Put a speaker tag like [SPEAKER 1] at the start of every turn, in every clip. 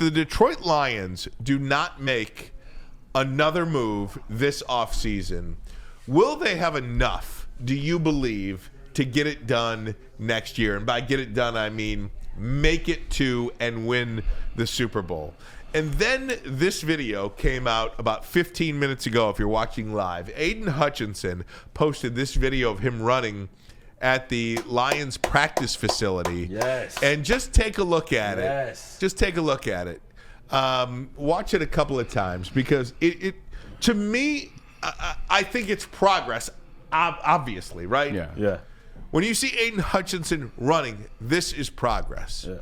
[SPEAKER 1] the Detroit Lions do not make another move this offseason, will they have enough, do you believe, to get it done next year? And by get it done, I mean make it to and win the Super Bowl. And then this video came out about 15 minutes ago, if you're watching live. Aidan Hutchinson posted this video of him running at the Lions practice facility.
[SPEAKER 2] Yes.
[SPEAKER 1] And just take a look at
[SPEAKER 2] Yes.
[SPEAKER 1] it. Just take a look at it. Watch it a couple of times because it to me, I think it's progress, obviously, right?
[SPEAKER 2] Yeah.
[SPEAKER 1] When you see Aidan Hutchinson running, this is progress.
[SPEAKER 2] Yes.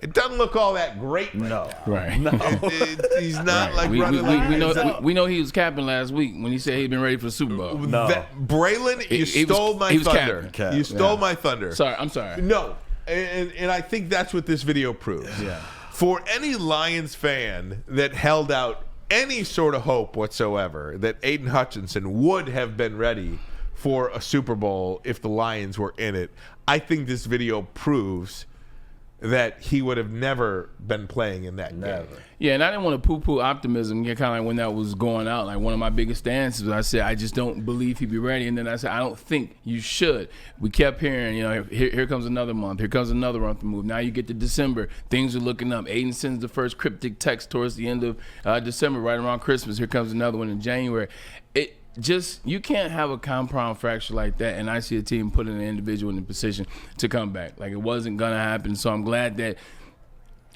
[SPEAKER 1] It doesn't look all that great right now.
[SPEAKER 3] Right.
[SPEAKER 2] No.
[SPEAKER 1] He's not like
[SPEAKER 3] we
[SPEAKER 1] running.
[SPEAKER 3] we know he was capping last week when he said he'd been ready for the Super Bowl.
[SPEAKER 2] No.
[SPEAKER 1] Braylon, you stole my thunder.
[SPEAKER 2] capping.
[SPEAKER 1] You stole my thunder.
[SPEAKER 3] Sorry, I'm sorry.
[SPEAKER 1] No, and I think that's what this video proves.
[SPEAKER 2] Yeah.
[SPEAKER 1] For any Lions fan that held out any sort of hope whatsoever that Aidan Hutchinson would have been ready for a Super Bowl if the Lions were in it, I think this video proves that he would have never been playing in that game.
[SPEAKER 3] Yeah, and I didn't want to poo-poo optimism. Kind of like when that was going out, like one of my biggest stances was I said, I just don't believe he'd be ready. And then I said, I don't think you should. We kept hearing, here comes another month. Here comes another month to move. Now you get to December. Things are looking up. Aidan sends the first cryptic text towards the end of December, right around Christmas. Here comes another one in January. You can't have a compound fracture like that, and I see a team putting an individual in a position to come back. Like, it wasn't going to happen, so I'm glad that,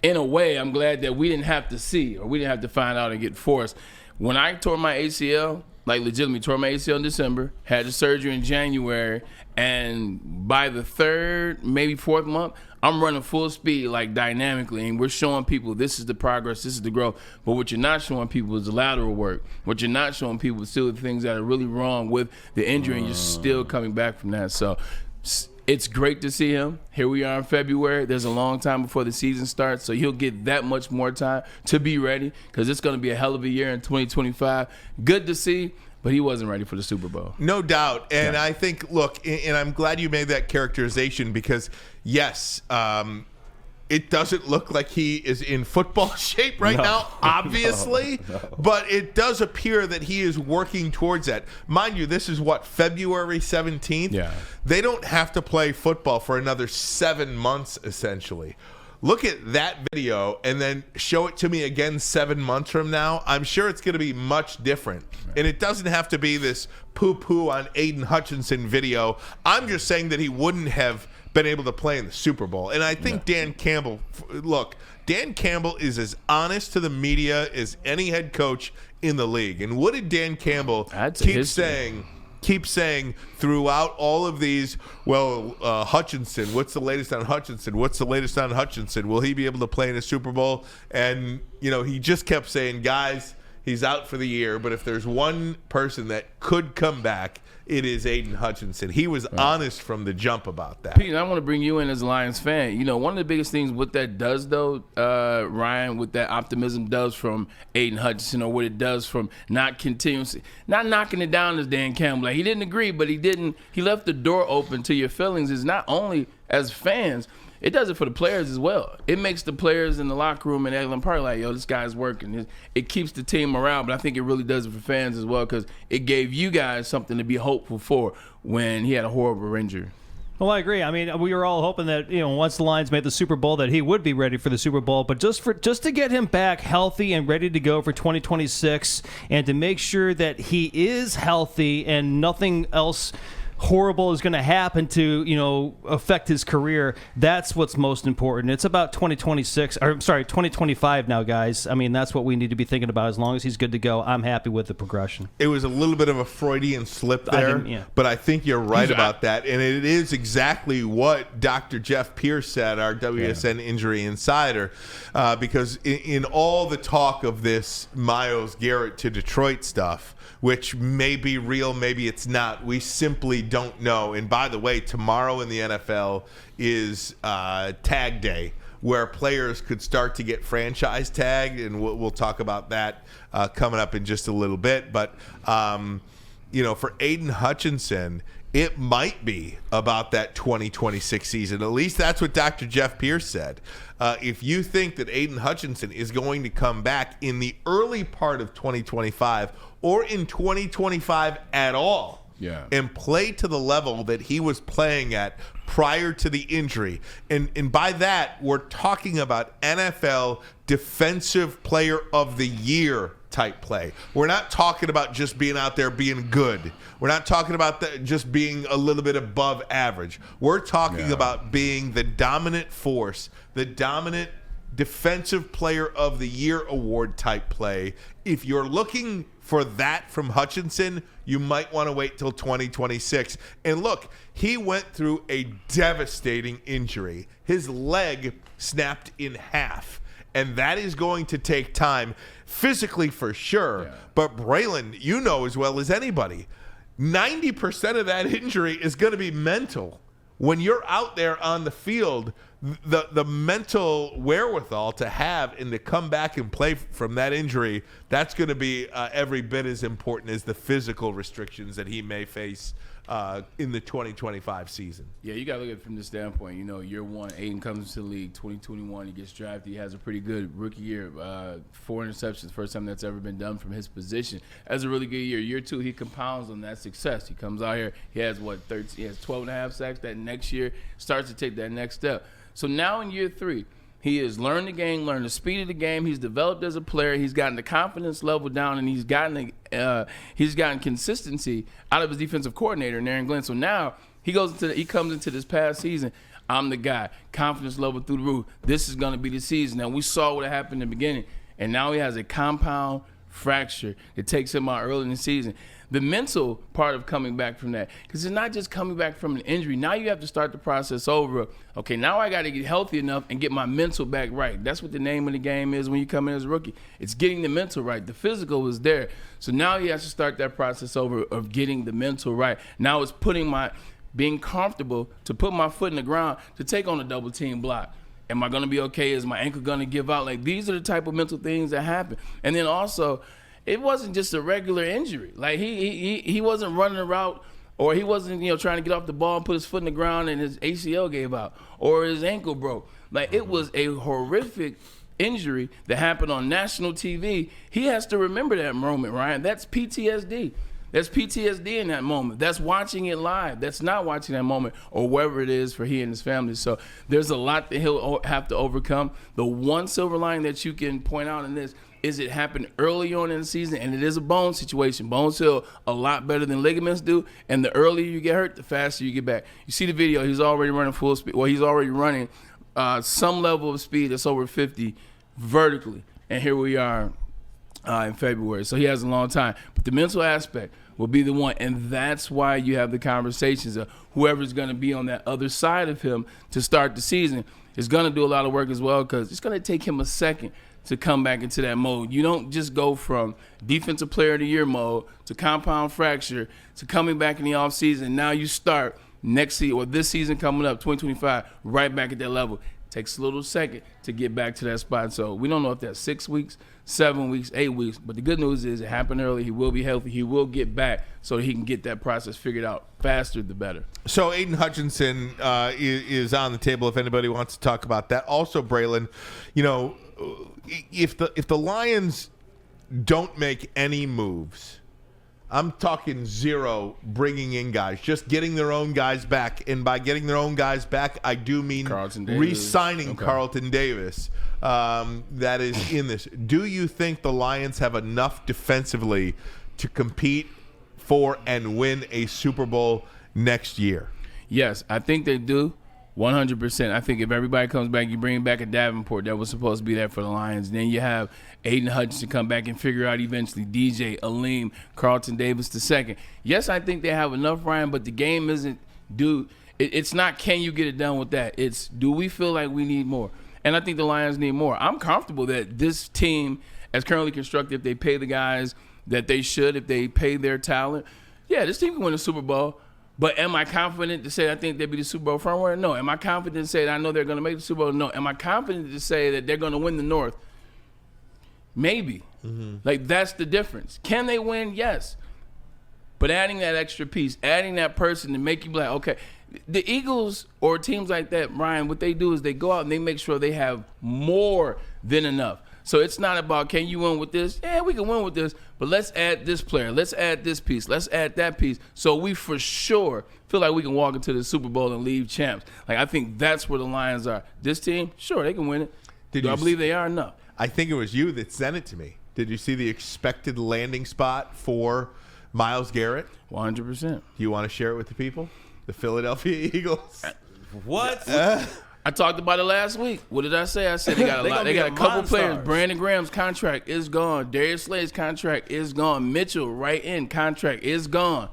[SPEAKER 3] in a way, we didn't have to see, or we didn't have to find out and get forced. When I tore my ACL, like legitimately tore my ACL in December, had the surgery in January, and by the third, maybe fourth month, I'm running full speed, like dynamically, and we're showing people this is the progress, this is the growth. But what you're not showing people is the lateral work. What you're not showing people is still the things that are really wrong with the injury, and you're still coming back from that. So it's great to see him. Here we are in February. There's a long time before the season starts, so he'll get that much more time to be ready because it's going to be a hell of a year in 2025. Good to see. But he wasn't ready for the Super Bowl.
[SPEAKER 1] No doubt. And I think, look, and I'm glad you made that characterization because, yes, it doesn't look like he is in football shape right now, obviously. No. But it does appear that he is working towards that. Mind you, this is February 17th?
[SPEAKER 3] Yeah.
[SPEAKER 1] They don't have to play football for another 7 months, essentially. Look at that video and then show it to me again 7 months from now. I'm sure it's going to be much different. Right. And it doesn't have to be this poo-poo on Aidan Hutchinson video. I'm just saying that he wouldn't have been able to play in the Super Bowl. And I think Dan Campbell, Dan Campbell is as honest to the media as any head coach in the league. And what did Dan Campbell keep saying throughout all of these, Hutchinson, what's the latest on Hutchinson? What's the latest on Hutchinson? Will he be able to play in a Super Bowl? And, he just kept saying, guys, he's out for the year, but if there's one person that could come back, it is Aidan Hutchinson. He was honest from the jump about that.
[SPEAKER 3] Pete, I want to bring you in as a Lions fan. One of the biggest things what that does, though, Ryan, what that optimism does from Aidan Hutchinson, or what it does from not knocking it down as Dan Campbell. Like, he didn't agree, but he left the door open to your feelings. Is not only as fans, it does it for the players as well. It makes the players in the locker room and Eglin Park like, this guy's working. It keeps the team around, but I think it really does it for fans as well because it gave you guys something to be hopeful for when he had a horrible injury.
[SPEAKER 4] Well, I agree. I mean, we were all hoping that once the Lions made the Super Bowl that he would be ready for the Super Bowl. But just to get him back healthy and ready to go for 2026, and to make sure that he is healthy and nothing else horrible is going to happen to affect his career. That's what's most important. It's about 2025 now, guys. I mean, that's what we need to be thinking about. As long as he's good to go, I'm happy with the progression.
[SPEAKER 1] It was a little bit of a Freudian slip there, but I think you're right about that, and it is exactly what Dr. Jeff Pierce said, our WSN Injury Insider, because in all the talk of this Myles Garrett to Detroit stuff, which may be real, maybe it's not. We simply don't know. And by the way, tomorrow in the NFL is tag day, where players could start to get franchise tagged, and we'll talk about that coming up in just a little bit. But, for Aidan Hutchinson, it might be about that 2026 season. At least that's what Dr. Jeff Pierce said. If you think that Aidan Hutchinson is going to come back in the early part of 2025 or in 2025 at all, and play to the level that he was playing at prior to the injury. And by that, we're talking about NFL Defensive Player of the Year type play. We're not talking about just being out there being good. We're not talking about just being a little bit above average. We're talking about being the dominant force, the dominant Defensive Player of the Year award type play. If you're looking for that from Hutchinson, you might want to wait till 2026. And look, he went through a devastating injury. His leg snapped in half. And that is going to take time physically for sure. Yeah. But Braylon, you know as well as anybody, 90% of that injury is going to be mental. When you're out there on the field, the mental wherewithal to have and to come back and play from that injury, that's going to be every bit as important as the physical restrictions that he may face in the 2025 season.
[SPEAKER 3] Yeah, you got to look at it from this standpoint. You know, year one, Aidan comes into the league, 2021, he gets drafted. He has a pretty good rookie year, 4 interceptions, first time that's ever been done from his position. Has a really good year. Year two, he compounds on that success. He comes out here, he has 12 and a half sacks. That next year starts to take that next step. So now in year three, he has learned the game, learned the speed of the game. He's developed as a player. He's gotten the confidence level down, and he's gotten consistency out of his defensive coordinator, Aaron Glenn. So now he comes into this past season. I'm the guy. Confidence level through the roof. This is going to be the season. Now we saw what happened in the beginning, and now he has a compound fracture. It takes him out early in the season. The mental part of coming back from that, because it's not just coming back from an injury. Now you have to start the process over. Okay, now I got to get healthy enough and get my mental back right. That's what the name of the game is when you come in as a rookie. It's getting the mental right. The physical was there. So now he has to start that process over of getting the mental right. Now it's being comfortable to put my foot in the ground to take on a double team block. Am I going to be okay? Is my ankle going to give out? Like, these are the type of mental things that happen. And then also, it wasn't just a regular injury. Like, he wasn't running a route, or he wasn't, trying to get off the ball and put his foot in the ground and his ACL gave out or his ankle broke. Like, it was a horrific injury that happened on national TV. He has to remember that moment, Ryan. That's PTSD. That's PTSD in that moment. That's watching it live. That's not watching that moment or wherever it is for he and his family. So there's a lot that he'll have to overcome. The one silver lining that you can point out in this is it happened early on in the season, and it is a bone situation. Bones heal a lot better than ligaments do, and the earlier you get hurt, the faster you get back. You see the video, he's already running full speed. Well, he's already running some level of speed that's over 50 vertically, and here we are in February. So he has a long time. But the mental aspect will be the one, and that's why you have the conversations of whoever's going to be on that other side of him to start the season is going to do a lot of work as well, because it's going to take him a second to come back into that mode. You don't just go from defensive player of the year mode to compound fracture to coming back in the offseason. Now you start next season or this season coming up, 2025, right back at that level. Takes a little second to get back to that spot. So we don't know if that's 6 weeks, 7 weeks, 8 weeks. But the good news is it happened early. He will be healthy. He will get back so that he can get that process figured out faster, the better.
[SPEAKER 1] So Aidan Hutchinson is on the table if anybody wants to talk about that. Also, Braylon, if the Lions don't make any moves, I'm talking zero bringing in guys, just getting their own guys back. And by getting their own guys back, I do mean re-signing Carlton Davis. That is in this. Do you think the Lions have enough defensively to compete for and win a Super Bowl next year?
[SPEAKER 3] Yes, I think they do. 100%. I think if everybody comes back, you bring back a Davenport that was supposed to be there for the Lions. Then you have Aidan Hutchinson come back and figure out eventually DJ, Aleem, Carlton Davis II. Yes, I think they have enough, Ryan, but the game isn't it's not can you get it done with that. It's do we feel like we need more? And I think the Lions need more. I'm comfortable that this team, as currently constructed, if they pay the guys that they should, if they pay their talent, yeah, this team can win the Super Bowl. But am I confident to say I think they'll be the Super Bowl frontrunner? No. Am I confident to say that I know they're going to make the Super Bowl? No. Am I confident to say that they're going to win the North? Maybe. Mm-hmm. Like, that's the difference. Can they win? Yes. But adding that extra piece, adding that person to make you be like, okay, the Eagles or teams like that, Ryan, what they do is they go out and they make sure they have more than enough. So it's not about, can you win with this? Yeah, we can win with this, but let's add this player. Let's add this piece. Let's add that piece. So we for sure feel like we can walk into the Super Bowl and leave champs. Like, I think that's where the Lions are. This team, sure, they can win it. Do I believe they are? No.
[SPEAKER 1] I think it was you that sent it to me. Did you see the expected landing spot for Myles Garrett?
[SPEAKER 3] 100%.
[SPEAKER 1] Do you want to share it with the people? The Philadelphia Eagles?
[SPEAKER 4] What?
[SPEAKER 3] I talked about it last week. What did I say? I said they got a lot. They got a couple players.
[SPEAKER 4] Monstars.
[SPEAKER 3] Brandon Graham's contract is gone. Darius Slay's contract is gone. Mitchell, right in, contract is gone.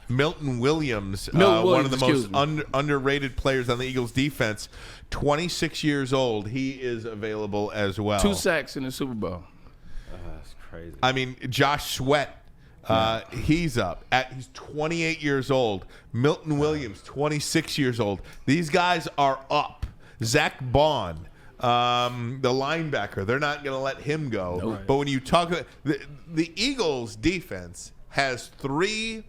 [SPEAKER 1] Milton Williams,
[SPEAKER 3] Milton
[SPEAKER 1] one of the
[SPEAKER 3] Williams,
[SPEAKER 1] most underrated players on the Eagles defense, 26 years old. He is available as well.
[SPEAKER 3] 2 sacks in the Super Bowl.
[SPEAKER 4] That's crazy.
[SPEAKER 1] I mean, Josh Sweat, he's up. He's 28 years old. Milton Williams, 26 years old. These guys are up. Zach Bond, the linebacker, they're not going to let him go.
[SPEAKER 3] Nope.
[SPEAKER 1] But when you talk about the Eagles defense has 3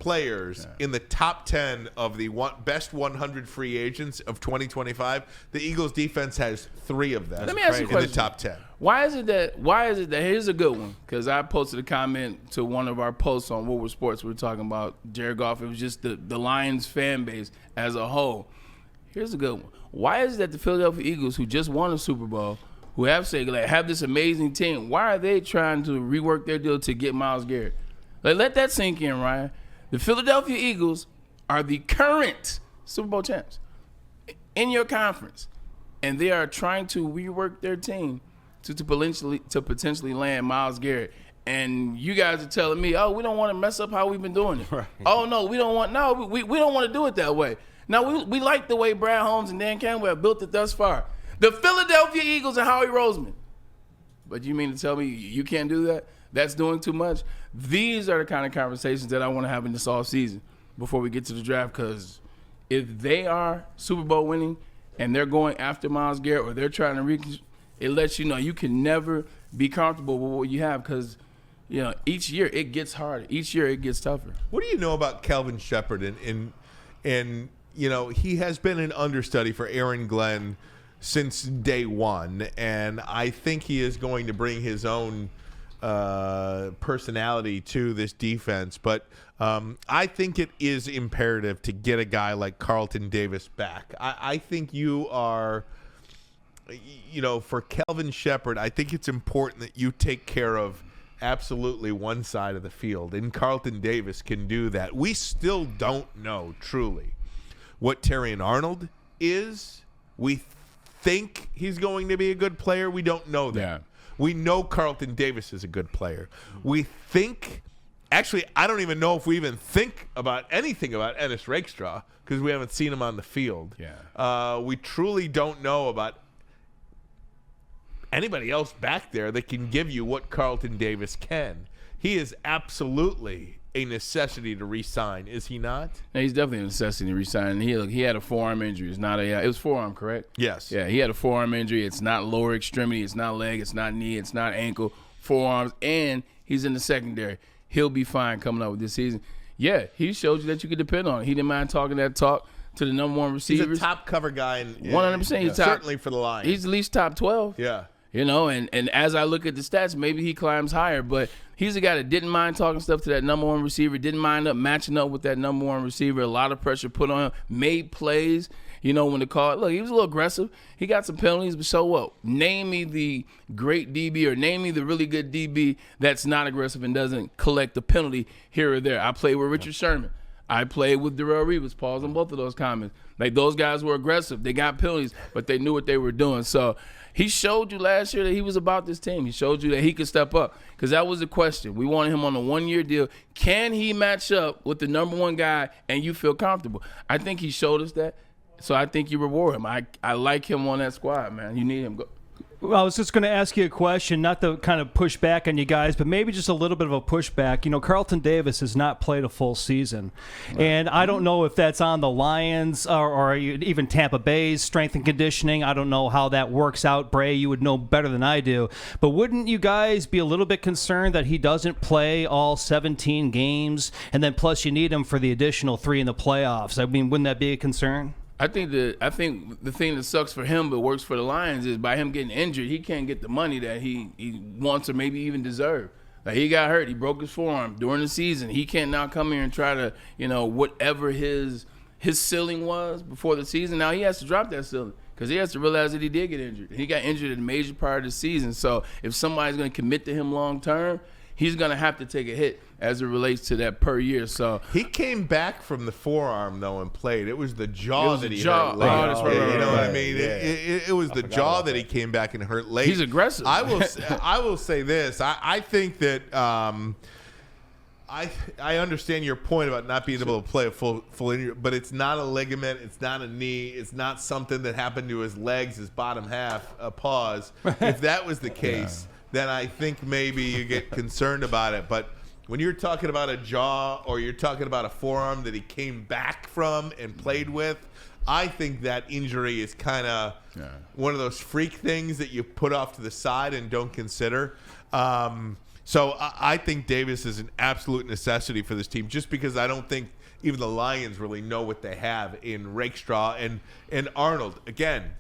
[SPEAKER 1] players in the top 10 of the best 100 free agents of 2025. The Eagles defense has 3 of them.
[SPEAKER 3] Let me ask you a
[SPEAKER 1] in
[SPEAKER 3] question.
[SPEAKER 1] the top 10.
[SPEAKER 3] Why is it that here's a good one, because I posted a comment to one of our posts on Woodward Sports. We were talking about Jared Goff. It was just the Lions fan base as a whole. Here's a good one. Why is it that the Philadelphia Eagles, who just won a Super Bowl, who have this amazing team, why are they trying to rework their deal to get Myles Garrett? Let that sink in, Ryan. The Philadelphia Eagles are the current Super Bowl champs in your conference, and they are trying to rework their team to potentially land Myles Garrett. And you guys are telling me, oh, we don't want to mess up how we've been doing it. Right. Oh, no, we don't want to do it that way. Now, we like the way Brad Holmes and Dan Campbell have built it thus far. The Philadelphia Eagles and Howie Roseman. But you mean to tell me you can't do that? That's doing too much? These are the kind of conversations that I want to have in this offseason before we get to the draft, because if they are Super Bowl winning and they're going after Myles Garrett, or they're trying to it lets you know you can never be comfortable with what you have, because each year it gets harder. Each year it gets tougher.
[SPEAKER 1] What do you know about Kelvin Shepherd? And he has been an understudy for Aaron Glenn since day one, and I think he is going to bring his own personality to this defense. But I think it is imperative to get a guy like Carlton Davis back. I think you are, for Kelvin Shepherd, I think it's important that you take care of absolutely one side of the field, and Carlton Davis can do that. We still don't know truly what Terrion Arnold is. We think he's going to be a good player. We don't know that.
[SPEAKER 3] Yeah.
[SPEAKER 1] We know Carlton Davis is a good player. We think, actually, I don't even know if we even think about anything about Ennis Rakestraw, because we haven't seen him on the field.
[SPEAKER 3] Yeah.
[SPEAKER 1] We truly don't know about anybody else back there that can give you what Carlton Davis can. He is absolutely a necessity to re-sign, is he not?
[SPEAKER 3] Yeah, he's definitely a necessity to re-sign. He had a forearm injury. It's not it was forearm, correct?
[SPEAKER 1] Yes.
[SPEAKER 3] Yeah, he had a forearm injury. It's not lower extremity. It's not leg. It's not knee. It's not ankle. Forearms, and he's in the secondary. He'll be fine coming up with this season. Yeah, he showed you that you could depend on him. He didn't mind talking that talk to the number one receivers.
[SPEAKER 1] He's a top cover guy.
[SPEAKER 3] 100%. He's top,
[SPEAKER 1] certainly for the Lions.
[SPEAKER 3] He's at least top 12.
[SPEAKER 1] Yeah.
[SPEAKER 3] And as I look at the stats, maybe he climbs higher, but he's a guy that didn't mind talking stuff to that number one receiver, didn't mind matching up with that number one receiver, a lot of pressure put on him, made plays, when the call. Look, he was a little aggressive. He got some penalties, but so what? Name me the great DB, or name me the really good DB that's not aggressive and doesn't collect the penalty here or there. I played with Richard Sherman. I played with Darrell Reeves. Pause on both of those comments. Like, those guys were aggressive. They got penalties, but they knew what they were doing. So he showed you last year that he was about this team. He showed you that he could step up, because that was the question. We wanted him on a one-year deal. Can he match up with the number one guy and you feel comfortable? I think he showed us that. So I think you reward him. I like him on that squad, man. You need him.
[SPEAKER 4] Well, I was just going to ask you a question, not to kind of push back on you guys, but maybe just a little bit of a pushback. You know, Carlton Davis has not played a full season. Right. And I don't know if that's on the Lions or even Tampa Bay's strength and conditioning. I don't know how that works out. Bray, you would know better than I do. But wouldn't you guys be a little bit concerned that he doesn't play all 17 games, and then plus you need him for the additional 3 in the playoffs? I mean, wouldn't that be a concern?
[SPEAKER 3] I think the thing that sucks for him but works for the Lions is by him getting injured, he can't get the money that he wants or maybe even deserve. Like, he got hurt, he broke his forearm during the season. He can't now come here and try to, whatever his ceiling was before the season. Now he has to drop that ceiling because he has to realize that he did get injured. He got injured in a major part of the season. So if somebody's going to commit to him long term, he's going to have to take a hit as it relates to that per year. So
[SPEAKER 1] he came back from the forearm though and played. It was the jaw that he hurt late.
[SPEAKER 3] That's right.
[SPEAKER 1] You know what I mean? Yeah. It was the jaw that he came back and hurt late.
[SPEAKER 3] He's aggressive.
[SPEAKER 1] I will say this. I think that I understand your point about not being able to play a full injury, but it's not a ligament, it's not a knee, it's not something that happened to his legs, his bottom half, a pause. If that was the case, then I think maybe you get concerned about it. But when you're talking about a jaw or you're talking about a forearm that he came back from and played with, I think that injury is kind of one of those freak things that you put off to the side and don't consider. So I think Davis is an absolute necessity for this team, just because I don't think even the Lions really know what they have in Rakestraw and Arnold. Again,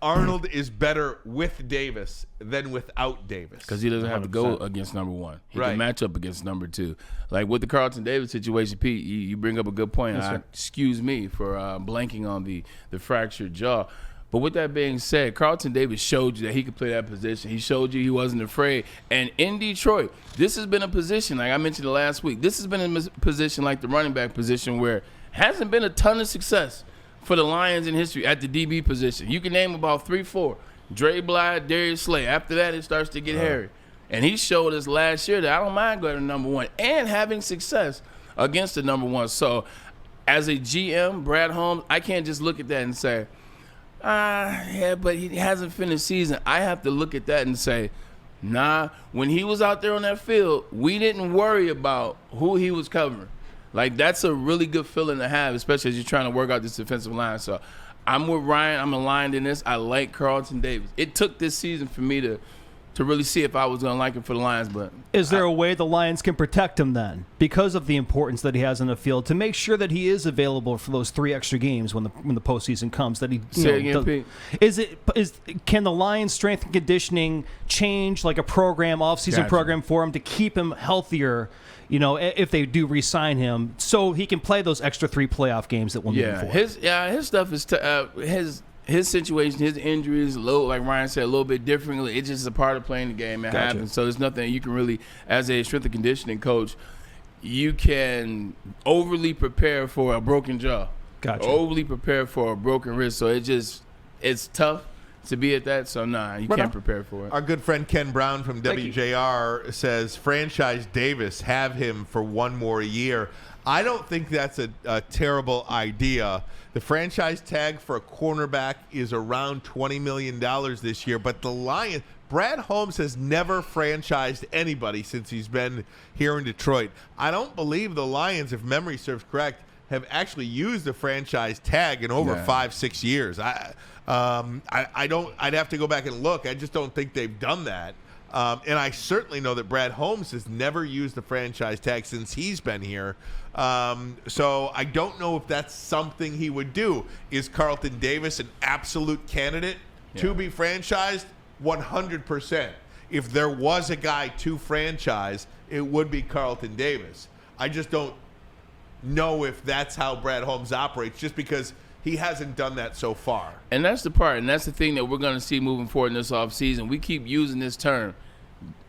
[SPEAKER 1] Arnold is better with Davis than without Davis.
[SPEAKER 3] Because he doesn't have to go against number one. He can match up against number 2. Like with the Carlton Davis situation, Pete, you bring up a good point. Excuse me for blanking on the fractured jaw. But with that being said, Carlton Davis showed you that he could play that position. He showed you he wasn't afraid. And in Detroit, this has been a position, like I mentioned last week, this has been a position like the running back position where hasn't been a ton of success for the Lions in history at the DB position. You can name about 3-4. Dre Blyde, Darius Slay. After that, it starts to get hairy. And he showed us last year that I don't mind going to number 1 and having success against the number 1. So as a GM, Brad Holmes, I can't just look at that and say, but he hasn't finished season. I have to look at that and say, nah, when he was out there on that field, we didn't worry about who he was covering. Like, that's a really good feeling to have, especially as you're trying to work out this defensive line. So I'm with Ryan. I'm aligned in this. I like Carlton Davis. It took this season for me to really see if I was going to like him for the Lions. But
[SPEAKER 4] is there a way the Lions can protect him then, because of the importance that he has on the field, to make sure that he is available for those 3 extra games when the postseason comes? That he can the Lions' strength and conditioning change, like a off-season program for him to keep him healthier? If they do re-sign him, so he can play those extra 3 playoff games that we'll need him for.
[SPEAKER 3] His stuff is his situation, his injuries, like Ryan said, a little bit differently. It's just a part of playing the game. It happens. So there's nothing you can really, as a strength and conditioning coach, you can overly prepare for a broken jaw. Overly prepare for a broken wrist. So it's tough to be at that. So you can't prepare for it.
[SPEAKER 1] Our good friend Ken Brown from WJR says, franchise Davis, have him for 1 more year. I don't think that's a terrible idea. The franchise tag for a cornerback is around $20 million this year, but the Lions, Brad Holmes has never franchised anybody since he's been here in Detroit. I don't believe the Lions, if memory serves correct, have actually used the franchise tag in over 5-6 years. I don't. I'd have to go back and look. I just don't think they've done that. And I certainly know that Brad Holmes has never used the franchise tag since he's been here. So I don't know if that's something he would do. Is Carlton Davis an absolute candidate to be franchised? 100%. If there was a guy to franchise, it would be Carlton Davis. I just don't know if that's how Brad Holmes operates, just because he hasn't done that so far.
[SPEAKER 3] And that's the part, and that's the thing that we're going to see moving forward in this offseason. We keep using this term,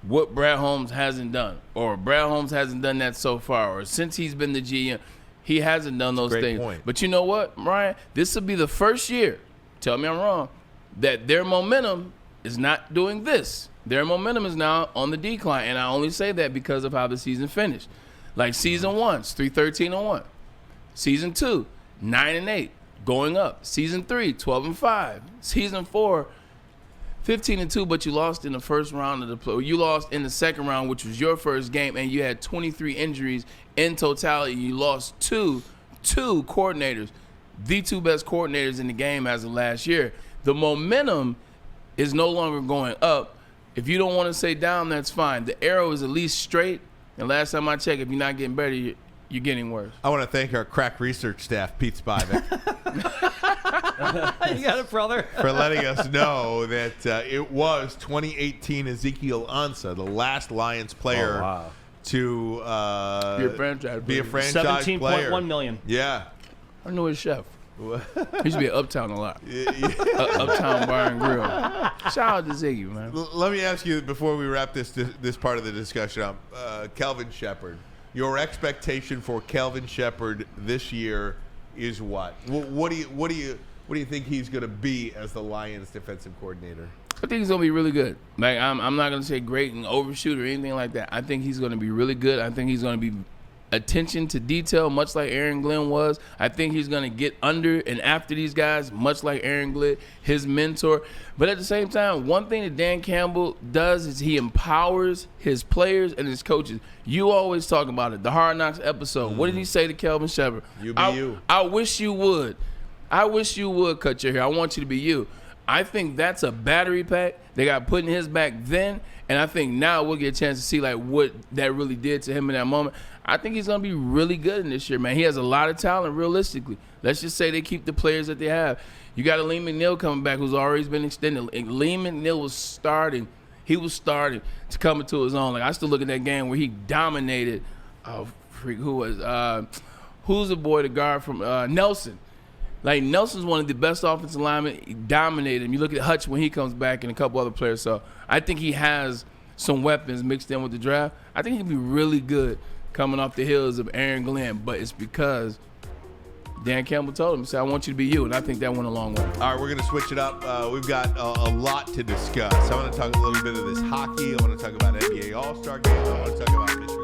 [SPEAKER 3] what Brad Holmes hasn't done, or Brad Holmes hasn't done that so far, or since he's been the GM, he hasn't done those things. Point. But you know what, Ryan? This will be the first year, tell me I'm wrong, that their momentum is not doing this. Their momentum is now on the decline, and I only say that because of how the season finished. Like season 1, 3-13-1. Season 2, 9-8. Going up. Season 3, 12-5. Season 4, 15-2, but you lost in the first round of the play. You lost in the second round, which was your first game, and you had 23 injuries in totality. You lost two coordinators, the two best coordinators in the game as of last year. The momentum is no longer going up. If you don't want to say down, that's fine. The arrow is at least straight. And last time I checked, if you're not getting better, you're getting worse.
[SPEAKER 1] I want to thank our crack research staff, Pete Spivak.
[SPEAKER 4] You got it, brother.
[SPEAKER 1] For letting us know that it was 2018 Ezekiel Ansah, the last Lions player to be a franchise player.
[SPEAKER 4] $17.1 million.
[SPEAKER 1] Yeah.
[SPEAKER 3] I know his chef. He used to be at Uptown a lot. Uptown Bar and Grill. Shout out to Ziggy, man.
[SPEAKER 1] Let me ask you, before we wrap this part of the discussion up, Kelvin Shepherd. Your expectation for Kelvin Shepherd this year is what? What do you think he's going to be as the Lions defensive coordinator?
[SPEAKER 3] I think he's going to be really good. Like I'm not going to say great and overshoot or anything like that. I think he's going to be really good. I think he's going to be attention to detail, much like Aaron Glenn was. I think he's going to get under and after these guys, much like Aaron Glenn, his mentor. But at the same time, one thing that Dan Campbell does is he empowers his players and his coaches. You always talk about it, the Hard Knocks episode. What did he say to Kelvin Shepherd?
[SPEAKER 1] You be you.
[SPEAKER 3] I wish you would. I wish you would cut your hair. I want you to be you. I think that's a battery pack they got put in his back then, and I think now we'll get a chance to see like what that really did to him in that moment. I think he's going to be really good in this year, man. He has a lot of talent, realistically. Let's just say they keep the players that they have. You got a Lee McNeil coming back who's always been extended. Lee McNeil was starting. He was starting to come into his own. Like, I still look at that game where he dominated. Oh, freak, who's the boy, the guard from Nelson? Like, Nelson's one of the best offensive linemen. He dominated him. You look at Hutch when he comes back and a couple other players. So I think he has some weapons mixed in with the draft. I think he'll be really good coming off the heels of Aaron Glenn, but it's because Dan Campbell told him, "Say, I want you to be you," and I think that went a long way.
[SPEAKER 1] All right, we're going to switch it up. We've got a lot to discuss. I want to talk a little bit of this hockey. I want to talk about NBA All-Star Game. I want to talk about Michigan